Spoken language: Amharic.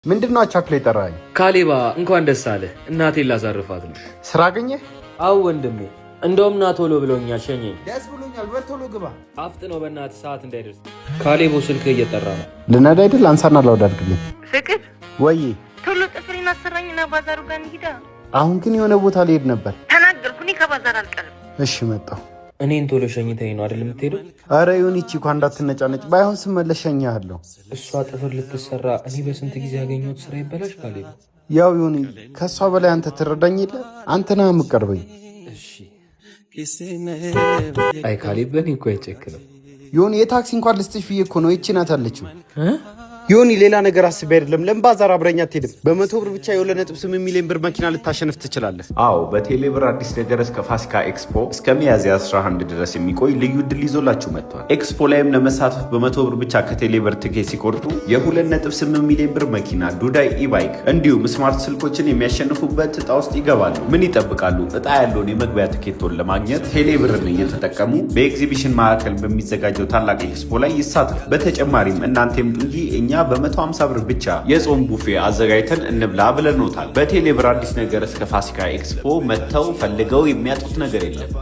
ምንድነው አቻክለ ይጠራኝ? ካሌባ እንኳን ደስ አለ። እናቴን ላሳርፋት ነው። ስራ አገኘህ? አው ወንድሜ፣ እንደውም ና ቶሎ ብሎኛል። ሸኘኝ። ደስ ብሎኛል። በቶሎ ግባ። አፍጥነው በእናትህ ሰዓት እንዳይደርስ። ካሌቦ ስልክ እየጠራ ነው። ልነዳ አይደል? አንሳና ላውድ አድርግልኝ። ፍቅር ወይ ቶሎ ጥፍሬን አሰራኝና ባዛሩ ጋር እንሂዳ። አሁን ግን የሆነ ቦታ ልሄድ ነበር። ተናገርኩ። እኔ ከባዛር አልቀርም። እሺ መጣሁ። እኔን ቶሎ ሸኝተኝ ነው አይደል የምትሄደው? አረ ይሁን። ይቺ እንኳን እንዳትነጫነጭ። ባይሆን ስመለስ ሸኝሃለሁ። እሷ ጥፍር ልትሰራ እኔ በስንት ጊዜ ያገኘሁት ስራ ይበላሽ ካሌብ። ያው ይሁን። ከእሷ በላይ አንተ ትረዳኝ የለ? አንተ ነህ የምትቀርበኝ። እሺ አይ ካሌብ በእኔ እኮ አይጨክንም። ይሁን። የታክሲ እንኳን ልስጥሽ ብዬ እኮ ነው። ይቺ ናት አለችው። ይሁን። ሌላ ነገር አስቤ አይደለም። ለምን ባዛር አብረኛ አትሄድም? በ100 ብር ብቻ የ2.8 ሚሊዮን ብር መኪና ልታሸንፍ ትችላለህ። አዎ በቴሌብር አዲስ ነገር እስከ ፋሲካ ኤክስፖ እስከ ሚያዝያ 11 ድረስ የሚቆይ ልዩ ድል ይዞላችሁ መጥቷል። ኤክስፖ ላይም ለመሳተፍ በ100 ብር ብቻ ከቴሌብር ትኬት ሲቆርጡ የ2.8 ሚሊዮን ብር መኪና፣ ዱዳይ ኢባይክ እንዲሁም ስማርት ስልኮችን የሚያሸንፉበት እጣ ውስጥ ይገባሉ። ምን ይጠብቃሉ? እጣ ያለውን የመግቢያ ትኬቶን ለማግኘት ቴሌብርን እየተጠቀሙ በኤግዚቢሽን ማዕከል በሚዘጋጀው ታላቅ ኤክስፖ ላይ ይሳተፉ። በተጨማሪም እናንተ ይምጡ እንጂ እኛ በ150 ብር ብቻ የጾም ቡፌ አዘጋጅተን እንብላ ብለኖታል። በቴሌብር አዲስ ነገር እስከ ፋሲካ ኤክስፖ መጥተው ፈልገው የሚያጡት ነገር የለም።